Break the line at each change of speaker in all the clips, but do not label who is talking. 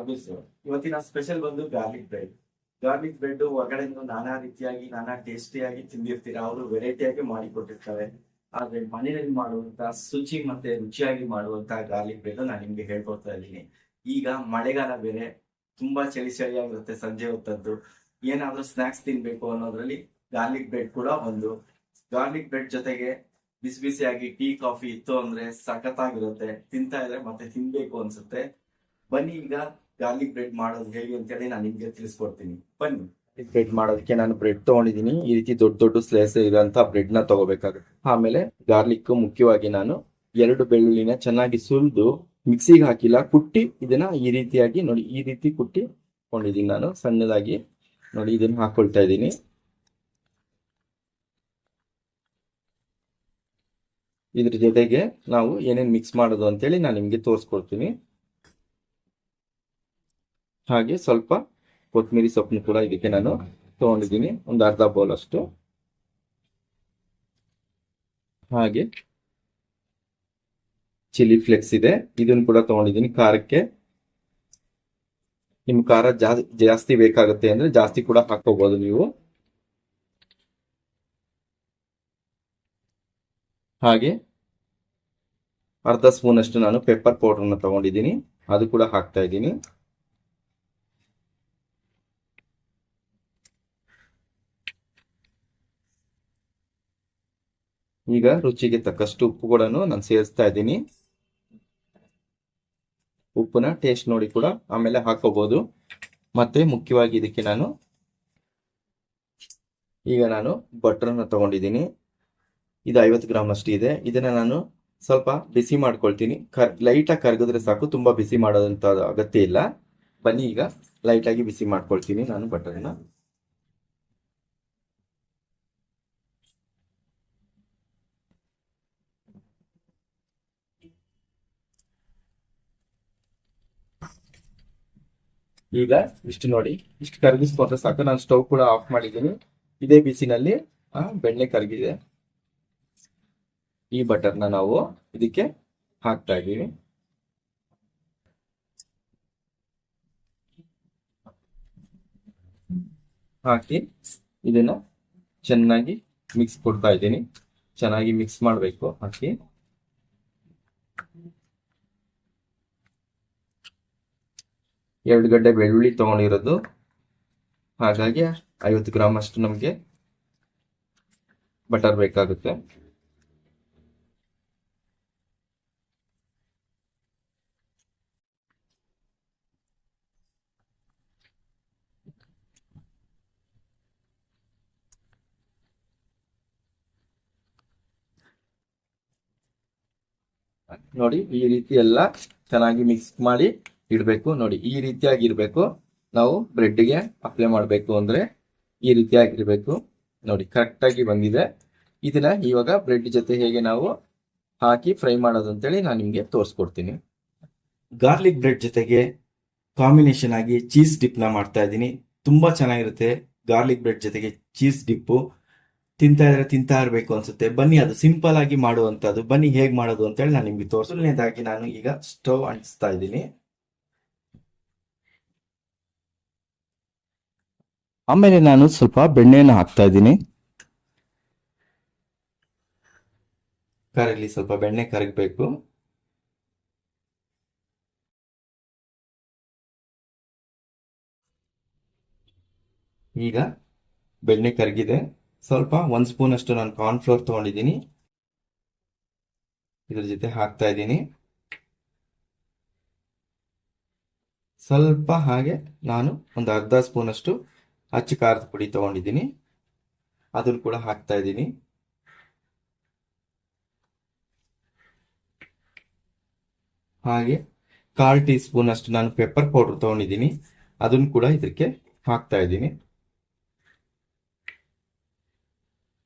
ಹಬ್ಬಿಸು. ಇವತ್ತಿನ ಸ್ಪೆಷಲ್ ಬಂದು garlic bread. Garlic bread ಹೊರಗಡೆಯಿಂದ ನಾನಾ ರೀತಿಯಾಗಿ ನಾನಾ ಟೇಸ್ಟಿಯಾಗಿ ತಿಂದಿರ್ತೀರಾ, ಅವರು ವೆರೈಟಿಯಾಗಿ ಮಾಡಿ ಕೊಟ್ಟಿರ್ತಾರೆ. ಆದ್ರೆ ಮನೆಯಲ್ಲಿ ಮಾಡುವಂತ ಶುಚಿ ಮತ್ತೆ ರುಚಿಯಾಗಿ ಮಾಡುವಂತ ಗಾರ್ಲಿಕ್ ಬ್ರೆಡ್ ನಾನು ನಿಮ್ಗೆ ಹೇಳ್ಕೊಡ್ತಾ ಇದ್ದೀನಿ. ಈಗ ಮಳೆಗಾಲ ಬೇರೆ, ತುಂಬಾ ಚಳಿಯಾಗಿರುತ್ತೆ ಸಂಜೆ ಹೊತ್ತದ್ದು. ಏನಾದ್ರೂ ಸ್ನಾಕ್ಸ್ ತಿನ್ಬೇಕು ಅನ್ನೋದ್ರಲ್ಲಿ ಗಾರ್ಲಿಕ್ ಬ್ರೆಡ್ ಕೂಡ ಒಂದು. ಗಾರ್ಲಿಕ್ ಬ್ರೆಡ್ ಜೊತೆಗೆ ಬಿಸಿ ಬಿಸಿಯಾಗಿ ಟೀ ಕಾಫಿ ಇತ್ತು ಅಂದ್ರೆ ಸಖತ್ತಾಗಿರುತ್ತೆ. ತಿಂತಾ ಇದ್ರೆ ಮತ್ತೆ ತಿನ್ಬೇಕು ಅನ್ಸುತ್ತೆ. ಬನ್ನಿ ಈಗ ಗಾರ್ಲಿಕ್ ಬ್ರೆಡ್ ಮಾಡೋದು ಹೇಗೆ ಅಂತೇಳಿ ನಾನು ನಿಮ್ಗೆ ತಿಳಿಸ್ಕೊಡ್ತೀನಿ. ಬನ್ನಿ. ಬ್ರೆಡ್ ಮಾಡೋದಕ್ಕೆ ನಾನು ಬ್ರೆಡ್ ತಗೊಂಡಿದ್ದೀನಿ. ಈ ರೀತಿ ದೊಡ್ಡ ದೊಡ್ಡ ಸ್ಲೈಸ್ ಇರೋಂಥ ಬ್ರೆಡ್ ನ ತಗೋಬೇಕಾಗುತ್ತೆ. ಆಮೇಲೆ ಗಾರ್ಲಿಕ್ ಮುಖ್ಯವಾಗಿ ನಾನು 2 ಬೆಳ್ಳುಳ್ಳಿನ ಚೆನ್ನಾಗಿ ಸುಲಿದು ಮಿಕ್ಸಿಗೆ ಹಾಕಿಲ್ಲ, ಕುಟ್ಟಿ ಇದನ್ನ ಈ ರೀತಿಯಾಗಿ ನೋಡಿ, ಈ ರೀತಿ ಕುಟ್ಟಿ ಕೊಂಡಿದ್ದೀನಿ ನಾನು ಸಣ್ಣದಾಗಿ. ನೋಡಿ ಇದನ್ನ ಹಾಕೊಳ್ತಾ ಇದ್ದೀನಿ. ಇದ್ರ ಜೊತೆಗೆ ನಾವು ಏನೇನ್ ಮಿಕ್ಸ್ ಮಾಡೋದು ಅಂತೇಳಿ ನಾನು ನಿಮ್ಗೆ ತೋರಿಸ್ಕೊಡ್ತೀನಿ. ಹಾಗೆ ಸ್ವಲ್ಪ ಕೊತ್ತಂಬರಿ ಸೊಪ್ಪನ್ನು ಕೂಡ ಇದಕ್ಕೆ ನಾನು ತಗೊಂಡಿದ್ದೀನಿ, ಒಂದು ಅರ್ಧ ಬೌಲ್ ಅಷ್ಟು. ಹಾಗೆ ಚಿಲ್ಲಿ ಫ್ಲೆಕ್ಸ್ ಇದೆ, ಇದನ್ನು ಕೂಡ ತಗೊಂಡಿದ್ದೀನಿ ಖಾರಕ್ಕೆ. ನಿಮ್ ಖಾರ ಜಾಸ್ತಿ ಬೇಕಾಗುತ್ತೆ ಅಂದ್ರೆ ಜಾಸ್ತಿ ಕೂಡ ಹಾಕೋಬಹುದು ನೀವು. ಹಾಗೆ ಅರ್ಧ ಸ್ಪೂನ್ ಅಷ್ಟು ನಾನು ಪೆಪ್ಪರ್ ಪೌಡರ್ನ ತಗೊಂಡಿದ್ದೀನಿ, ಅದು ಕೂಡ ಹಾಕ್ತಾ ಇದ್ದೀನಿ. ಈಗ ರುಚಿಗೆ ತಕ್ಕಷ್ಟು ಉಪ್ಪು ಕೂಡ ನಾನು ಸೇರಿಸ್ತಾ ಇದ್ದೀನಿ. ಉಪ್ಪುನ ಟೇಸ್ಟ್ ನೋಡಿ ಕೂಡ ಆಮೇಲೆ ಹಾಕೋಬಹುದು. ಮತ್ತೆ ಮುಖ್ಯವಾಗಿ ಇದಕ್ಕೆ ಈಗ ನಾನು ಬಟರ್ನ ತಗೊಂಡಿದ್ದೀನಿ. ಇದು 50 ಗ್ರಾಮ್ ಅಷ್ಟು ಇದೆ. ಇದನ್ನ ನಾನು ಸ್ವಲ್ಪ ಬಿಸಿ ಮಾಡ್ಕೊಳ್ತೀನಿ. ಲೈಟಾಗಿ ಕರಗಿದ್ರೆ ಸಾಕು, ತುಂಬಾ ಬಿಸಿ ಮಾಡೋದಂತ ಅಗತ್ಯ ಇಲ್ಲ. ಬನ್ನಿ ಈಗ ಲೈಟಾಗಿ ಬಿಸಿ ಮಾಡ್ಕೊಳ್ತೀನಿ ನಾನು ಬಟರ್ನ. ಈಗ ಇಷ್ಟು ನೋಡಿ, ಇಷ್ಟು ಕರಗಿಸ್ಕೊಂಡ್ರೆ ಸಾಕು. ನಾನು ಸ್ಟವ್ ಕೂಡ ಆಫ್ ಮಾಡಿದ್ದೀನಿ. ಇದೇ ಬಿಸಿನಲ್ಲಿ ಬೆಣ್ಣೆ ಕರಗಿದೆ. ಈ ಬಟರ್ನ ನಾವು ಇದಕ್ಕೆ ಹಾಕ್ತಾ ಇದ್ದೀವಿ. ಹಾಕಿ ಇದನ್ನ ಚೆನ್ನಾಗಿ ಮಿಕ್ಸ್ ಕೊಡ್ತಾ ಇದ್ದೀನಿ. ಚೆನ್ನಾಗಿ ಮಿಕ್ಸ್ ಮಾಡಬೇಕು. ಹಾಕಿ 2 ಗಡ್ಡೆ ಬೆಳ್ಳುಳ್ಳಿ ತಗೊಂಡಿರೋದು, ಹಾಗಾಗಿ 50 ಗ್ರಾಮ್ ಅಷ್ಟು ನಮಗೆ ಬಟರ್ ಬೇಕಾಗುತ್ತೆ. ನೋಡಿ ಈ ರೀತಿ ಎಲ್ಲ ಚೆನ್ನಾಗಿ ಮಿಕ್ಸ್ ಮಾಡಿ ಇಡಬೇಕು. ನೋಡಿ ಈ ರೀತಿಯಾಗಿ ಇರಬೇಕು. ನಾವು ಬ್ರೆಡ್ಗೆ ಅಪ್ಲೈ ಮಾಡಬೇಕು ಅಂದ್ರೆ ಈ ರೀತಿಯಾಗಿರ್ಬೇಕು. ನೋಡಿ ಕರೆಕ್ಟ್ ಆಗಿ ಬಂದಿದೆ. ಇದನ್ನ ಇವಾಗ ಬ್ರೆಡ್ ಜೊತೆ ಹೇಗೆ ನಾವು ಹಾಕಿ ಫ್ರೈ ಮಾಡೋದು ಅಂತೇಳಿ ನಾನು ನಿಮ್ಗೆ ತೋರಿಸ್ಕೊಡ್ತೀನಿ. ಗಾರ್ಲಿಕ್ ಬ್ರೆಡ್ ಜೊತೆಗೆ ಕಾಂಬಿನೇಷನ್ ಆಗಿ ಚೀಸ್ ಡಿಪ್ ನ ಮಾಡ್ತಾ ಇದ್ದೀನಿ. ತುಂಬಾ ಚೆನ್ನಾಗಿರುತ್ತೆ ಗಾರ್ಲಿಕ್ ಬ್ರೆಡ್ ಜೊತೆಗೆ ಚೀಸ್ ಡಿಪ್ಪು. ತಿಂತಾ ಇರಬೇಕು ಅನ್ಸುತ್ತೆ. ಬನ್ನಿ, ಅದು ಸಿಂಪಲ್ ಆಗಿ ಮಾಡುವಂತದ್ದು. ಬನ್ನಿ ಹೇಗೆ ಮಾಡೋದು ಅಂತೇಳಿ ನಾನು ನಿಮ್ಗೆ ತೋರಿಸಲ್ನೇದಾಗಿ ನಾನು ಈಗ ಸ್ಟವ್ ಅಂಟಿಸ್ತಾ ಇದ್ದೀನಿ. ಆಮೇಲೆ ನಾನು ಸ್ವಲ್ಪ ಬೆಣ್ಣೆಯನ್ನು ಹಾಕ್ತಾ ಇದ್ದೀನಿ. ಕರಗಲಿ, ಸ್ವಲ್ಪ ಬೆಣ್ಣೆ ಕರಗಬೇಕು. ಈಗ ಬೆಣ್ಣೆ ಕರಗಿದೆ. ಸ್ವಲ್ಪ 1 ಸ್ಪೂನ್ ಅಷ್ಟು ನಾನು ಕಾರ್ನ್ ಫ್ಲೋರ್ ತಗೊಂಡಿದ್ದೀನಿ, ಇದ್ರ ಜೊತೆ ಹಾಕ್ತಾ ಇದ್ದೀನಿ. ಸ್ವಲ್ಪ ಹಾಗೆ ನಾನು ಒಂದು ಅರ್ಧ ಸ್ಪೂನ್ ಅಷ್ಟು ಅಚ್ಚ ಖಾರದ ಪುಡಿ ತಗೊಂಡಿದ್ದೀನಿ, ಅದನ್ನು ಕೂಡ ಹಾಕ್ತಾ ಇದ್ದೀನಿ. ಹಾಗೆ 1/4 ಟೀ ಸ್ಪೂನ್ ಅಷ್ಟು ನಾನು ಪೆಪ್ಪರ್ ಪೌಡರ್ ತಗೊಂಡಿದ್ದೀನಿ, ಅದನ್ನು ಕೂಡ ಇದಕ್ಕೆ ಹಾಕ್ತಾ ಇದ್ದೀನಿ.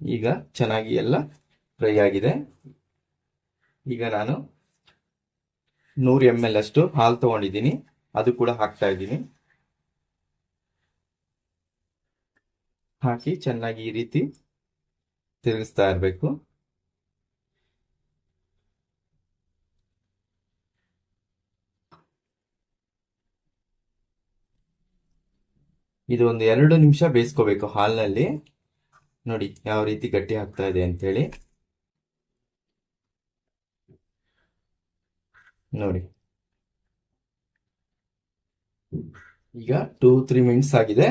ಈಗ ಚೆನ್ನಾಗಿ ಎಲ್ಲ ಫ್ರೈ ಆಗಿದೆ. ಈಗ ನಾನು 100 ml ಅಷ್ಟು ಹಾಲು ತಗೊಂಡಿದ್ದೀನಿ, ಅದು ಕೂಡ ಹಾಕ್ತಾ ಇದ್ದೀನಿ. ಹಾಕಿ ಚೆನ್ನಾಗಿ ಈ ರೀತಿ ತಿರುಗಿಸ್ತಾ ಇರಬೇಕು. ಇದು ಒಂದು 2 ನಿಮಿಷ ಬೇಯಿಸ್ಕೋಬೇಕು ಹಾಲ್ನಲ್ಲಿ. ನೋಡಿ ಯಾವ ರೀತಿ ಗಟ್ಟಿ ಆಗ್ತಾ ಇದೆ ಅಂತೇಳಿ. ನೋಡಿ ಈಗ 2-3 ಮಿನಿಟ್ಸ್ ಆಗಿದೆ.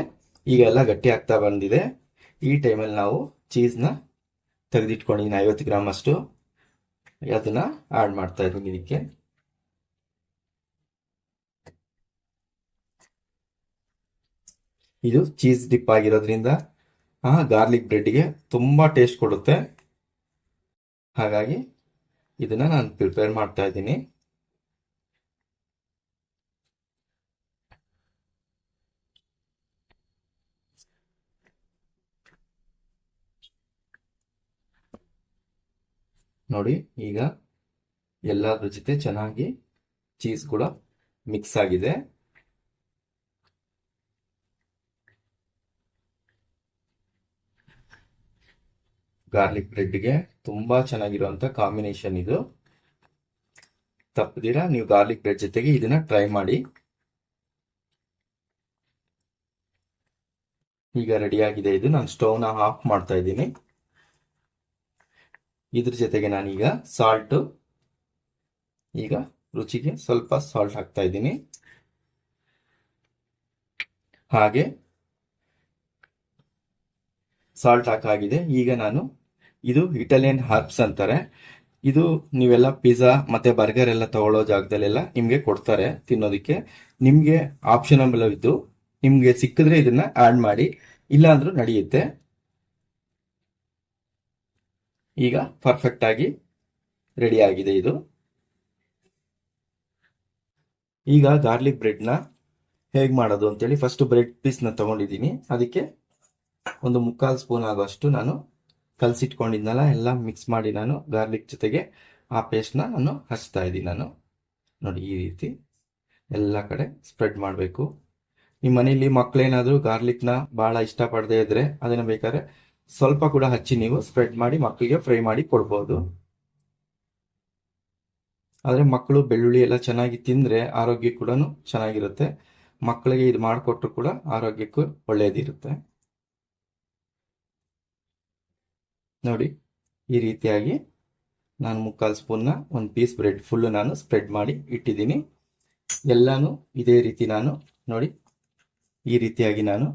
ಈಗ ಎಲ್ಲ ಗಟ್ಟಿ ಆಗ್ತಾ ಬಂದಿದೆ. ಈ ಟೈಮಲ್ಲಿ ನಾವು ಚೀಸ್ನ ತೆಗೆದಿಟ್ಕೊಂಡಿದ್ದೀನಿ 50 ಗ್ರಾಮ್ ಅಷ್ಟು. ಅದನ್ನ ಆಡ್ ಮಾಡ್ತಾ ಇದ್ದೀನಿ ಇದಕ್ಕೆ. ಇದು ಚೀಸ್ ಡಿಪ್ ಆಗಿರೋದ್ರಿಂದ ಗಾರ್ಲಿಕ್ ಬ್ರೆಡ್ಗೆ ತುಂಬಾ ಟೇಸ್ಟ್ ಕೊಡುತ್ತೆ. ಹಾಗಾಗಿ ಇದನ್ನ ನಾನು ಪ್ರಿಪೇರ್ ಮಾಡ್ತಾ ಇದ್ದೀನಿ. ನೋಡಿ ಈಗ ಎಲ್ಲದ್ರ ಜೊತೆ ಚೆನ್ನಾಗಿ ಚೀಸ್ ಕೂಡ ಮಿಕ್ಸ್ ಆಗಿದೆ. ಗಾರ್ಲಿಕ್ ಬ್ರೆಡ್ಗೆ ತುಂಬಾ ಚೆನ್ನಾಗಿರುವಂತ ಕಾಂಬಿನೇಷನ್ ಇದು. ತಪ್ಪದಿರ ನೀವು ಗಾರ್ಲಿಕ್ ಬ್ರೆಡ್ ಜೊತೆಗೆ ಇದನ್ನ ಟ್ರೈ ಮಾಡಿ. ಈಗ ರೆಡಿ ಆಗಿದೆ ಇದು. ನಾನು ಸ್ಟವ್ನ ಆಫ್ ಮಾಡ್ತಾ ಇದ್ದೀನಿ. ಇದ್ರ ಜೊತೆಗೆ ನಾನೀಗ ಸಾಲ್ಟ್, ಈಗ ರುಚಿಗೆ ಸ್ವಲ್ಪ ಸಾಲ್ಟ್ ಹಾಕ್ತಾ ಇದ್ದೀನಿ. ಹಾಗೆ ಸಾಲ್ಟ್ ಹಾಕಾಗಿದೆ. ಈಗ ನಾನು ಇದು ಇಟಾಲಿಯನ್ ಹರ್ಬ್ಸ್ ಅಂತಾರೆ. ಇದು ನೀವೆಲ್ಲ ಪಿಜ್ಜಾ ಮತ್ತೆ ಬರ್ಗರ್ ಎಲ್ಲ ತಗೊಳ್ಳೋ ಜಾಗದಲ್ಲೆಲ್ಲ ನಿಮ್ಗೆ ಕೊಡ್ತಾರೆ ತಿನ್ನೋದಕ್ಕೆ. ನಿಮ್ಗೆ ಆಪ್ಷನಬಲ್ ಇದ್ದು ನಿಮ್ಗೆ ಸಿಕ್ಕಿದ್ರೆ ಇದನ್ನ ಆಡ್ ಮಾಡಿ, ಇಲ್ಲ ಅಂದ್ರೂ ನಡೆಯುತ್ತೆ. ಈಗ ಪರ್ಫೆಕ್ಟ್ ಆಗಿ ರೆಡಿ ಆಗಿದೆ ಇದು. ಈಗ ಗಾರ್ಲಿಕ್ ಬ್ರೆಡ್ನ ಹೇಗೆ ಮಾಡೋದು ಅಂತೇಳಿ ಫಸ್ಟ್ ಬ್ರೆಡ್ ಪೀಸ್ನ ತಗೊಂಡಿದ್ದೀನಿ. ಅದಕ್ಕೆ ಒಂದು 1/4 ಸ್ಪೂನ್ ಆಗೋಷ್ಟು ನಾನು ಕಲಸಿಟ್ಕೊಂಡಿದ್ನಲ್ಲ ಎಲ್ಲ ಮಿಕ್ಸ್ ಮಾಡಿ ನಾನು ಗಾರ್ಲಿಕ್ ಜೊತೆಗೆ ಆ ಪೇಸ್ಟ್ನ ನಾನು ಹಚ್ತಾ ಇದ್ದೀನಿ. ನಾನು ನೋಡಿ ಈ ರೀತಿ ಎಲ್ಲ ಕಡೆ ಸ್ಪ್ರೆಡ್ ಮಾಡಬೇಕು. ನಿಮ್ಮ ಮನೆಯಲ್ಲಿ ಮಕ್ಕಳೇನಾದರೂ ಗಾರ್ಲಿಕ್ನ ಭಾಳ ಇಷ್ಟಪಡದೇ ಇದ್ರೆ ಅದನ್ನು ಬೇಕಾದ್ರೆ ಸ್ವಲ್ಪ ಕೂಡ ಹಚ್ಚಿ ನೀವು ಸ್ಪ್ರೆಡ್ ಮಾಡಿ ಮಕ್ಕಳಿಗೆ ಫ್ರೈ ಮಾಡಿ ಕೊಡ್ಬೋದು. ಆದರೆ ಮಕ್ಕಳು ಬೆಳ್ಳುಳ್ಳಿ ಎಲ್ಲ ಚೆನ್ನಾಗಿ ತಿಂದರೆ ಆರೋಗ್ಯ ಕೂಡ ಚೆನ್ನಾಗಿರುತ್ತೆ. ಮಕ್ಕಳಿಗೆ ಇದು ಮಾಡಿಕೊಟ್ರು ಕೂಡ ಆರೋಗ್ಯಕ್ಕೂ ಒಳ್ಳೆಯದಿರುತ್ತೆ. ನೋಡಿ ಈ ರೀತಿಯಾಗಿ ನಾನು 1/4 ಸ್ಪೂನ್ನ ಒಂದು ಪೀಸ್ ಬ್ರೆಡ್ ಫುಲ್ಲು ನಾನು ಸ್ಪ್ರೆಡ್ ಮಾಡಿ ಇಟ್ಟಿದ್ದೀನಿ. ಎಲ್ಲಾನು ಇದೇ ರೀತಿ ನಾನು ನೋಡಿ ಈ ರೀತಿಯಾಗಿ ನಾನು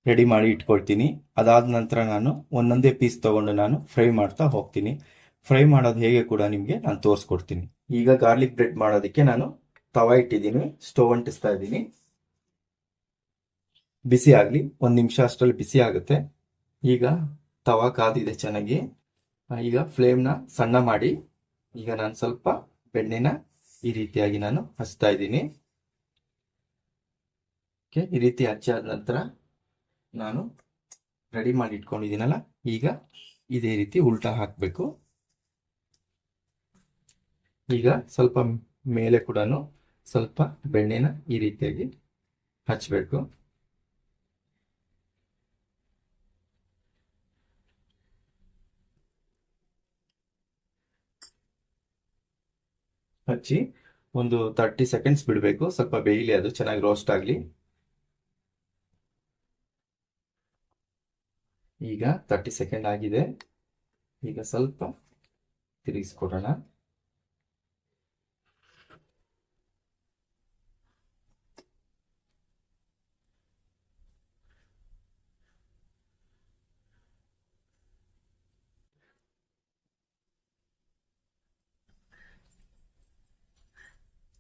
ರೆಡಿ ಮಾಡಿ ಇಟ್ಕೊಳ್ತೀನಿ. ಅದಾದ ನಂತರ ನಾನು ಒಂದೊಂದೇ ಪೀಸ್ ತಗೊಂಡು ನಾನು ಫ್ರೈ ಮಾಡ್ತಾ ಹೋಗ್ತೀನಿ. ಫ್ರೈ ಮಾಡೋದು ಹೇಗೆ ಕೂಡ ನಿಮಗೆ ನಾನು ತೋರಿಸ್ಕೊಡ್ತೀನಿ. ಈಗ ಗಾರ್ಲಿಕ್ ಬ್ರೆಡ್ ಮಾಡೋದಕ್ಕೆ ನಾನು ತವಾ ಇಟ್ಟಿದ್ದೀನಿ, ಸ್ಟವ್ ಅಂಟಿಸ್ತಾ ಇದ್ದೀನಿ. ಬಿಸಿ ಆಗಲಿ, 1 ನಿಮಿಷ ಅಷ್ಟರಲ್ಲಿ ಬಿಸಿ ಆಗುತ್ತೆ. ಈಗ ತವಾ ಕಾದಿದೆ ಚೆನ್ನಾಗಿ. ಈಗ ಫ್ಲೇಮ್ನ ಸಣ್ಣ ಮಾಡಿ ಈಗ ನಾನು ಸ್ವಲ್ಪ ಬೆಣ್ಣೆನ ಈ ರೀತಿಯಾಗಿ ನಾನು ಹಚ್ತಾ ಇದ್ದೀನಿ. ಈ ರೀತಿ ಹಚ್ಚಾದ ನಂತರ ನಾನು ರೆಡಿ ಮಾಡಿ ಇಟ್ಕೊಂಡಿದ್ದೀನಲ್ಲ, ಈಗ ಇದೇ ರೀತಿ ಉಲ್ಟಾ ಹಾಕಬೇಕು. ಈಗ ಸ್ವಲ್ಪ ಮೇಲೆ ಕೂಡ ಸ್ವಲ್ಪ ಬೆಣ್ಣೆನ ಈ ರೀತಿಯಾಗಿ ಹಚ್ಚಬೇಕು. ಹಚ್ಚಿ ಒಂದು 30 ಸೆಕೆಂಡ್ಸ್ ಬಿಡಬೇಕು, ಸ್ವಲ್ಪ ಬೇಯಲಿ, ಅದು ಚೆನ್ನಾಗಿ ರೋಸ್ಟ್ ಆಗಲಿ. ಈಗ 30 ಸೆಕೆಂಡ್ ಆಗಿದೆ. ಈಗ ಸ್ವಲ್ಪ ತಿರುಗಿಸ್ಕೊಡೋಣ.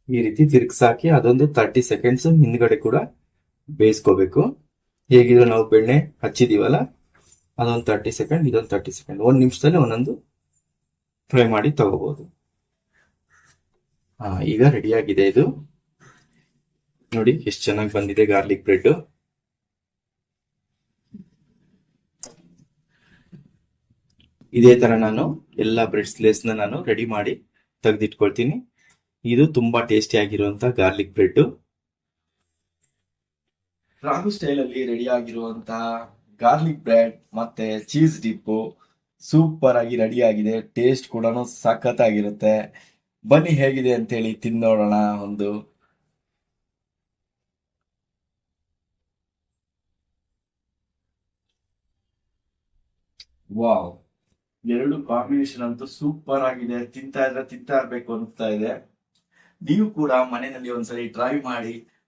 ಈ ರೀತಿ ತಿರುಗಿಸಾಕಿ ಅದೊಂದು 30 ಸೆಕೆಂಡ್ಸ್ ಹಿಂದ್ಗಡೆ ಕೂಡ ಬೇಯಿಸ್ಕೋಬೇಕು. ಹೇಗಿದ್ರೆ ನಾವು ಬೆಣ್ಣೆ ಹಚ್ಚಿದೀವಲ್ಲ ಅದೊಂದು 30 ಸೆಕೆಂಡ್, ಇದೊಂದು 30 ಸೆಕೆಂಡ್, 1 ನಿಮಿಷದಲ್ಲಿ ಒಂದೊಂದು ಫ್ರೈ ಮಾಡಿ ತಗೋಬಹುದು. ಈಗ ರೆಡಿಯಾಗಿದೆ ಇದು. ನೋಡಿ ಎಷ್ಟು ಚೆನ್ನಾಗಿ ಬಂದಿದೆ ಗಾರ್ಲಿಕ್ ಬ್ರೆಡ್. ಇದೇ ತರ ನಾನು ಎಲ್ಲ ಬ್ರೆಡ್ ಸ್ಲೇಸ್ನ ನಾನು ರೆಡಿ ಮಾಡಿ ತೆಗೆದಿಟ್ಕೊಳ್ತೀನಿ. ಇದು ತುಂಬಾ ಟೇಸ್ಟಿ ಆಗಿರುವಂತ ಗಾರ್ಲಿಕ್ ಬ್ರೆಡ್. ರಾಘು ಸ್ಟೈಲ್ ಅಲ್ಲಿ ರೆಡಿ ಆಗಿರುವಂತಹ ಗಾರ್ಲಿಕ್ ಬ್ರೆಡ್ ಮತ್ತೆ ಚೀಸ್ ಡಿಪ್ಪು ಸೂಪರ್ ಆಗಿ ರೆಡಿ ಆಗಿದೆ. ಟೇಸ್ಟ್ ಕೂಡ ಸಖತ್ ಆಗಿರುತ್ತೆ. ಬನ್ನಿ ಹೇಗಿದೆ ಅಂತೇಳಿ ತಿನ್ನೋಣ ಒಂದು. ವಾವ್, ಎರಡು ಕಾಂಬಿನೇಷನ್ ಅಂತೂ ಸೂಪರ್ ಆಗಿದೆ. ತಿಂತಾ ಇರ್ಬೇಕು ಅನಿಸ್ತಾ ಇದೆ. ನೀವು ಕೂಡ ಮನೆಯಲ್ಲಿ ಒಂದ್ಸರಿ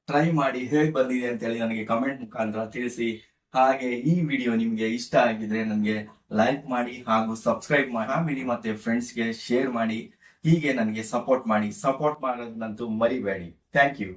ಟ್ರೈ ಮಾಡಿ ಹೇಗ್ ಬಂದಿದೆ ಅಂತ ಹೇಳಿ ನನಗೆ ಕಮೆಂಟ್ ಮುಖಾಂತರ ತಿಳಿಸಿ. ಹಾಗೆ ಈ ವಿಡಿಯೋ ನಿಮ್ಗೆ ಇಷ್ಟ ಆಗಿದ್ರೆ ನನಗೆ ಲೈಕ್ ಮಾಡಿ ಹಾಗೂ ಸಬ್ಸ್ಕ್ರೈಬ್ ಮಾಡಿ, ಫ್ಯಾಮಿಲಿ ಮತ್ತೆ ಫ್ರೆಂಡ್ಸ್ಗೆ ಶೇರ್ ಮಾಡಿ. ಹೀಗೆ ನನಗೆ ಸಪೋರ್ಟ್ ಮಾಡೋದನ್ನಂತೂ ಮರಿಬೇಡಿ. Thank you.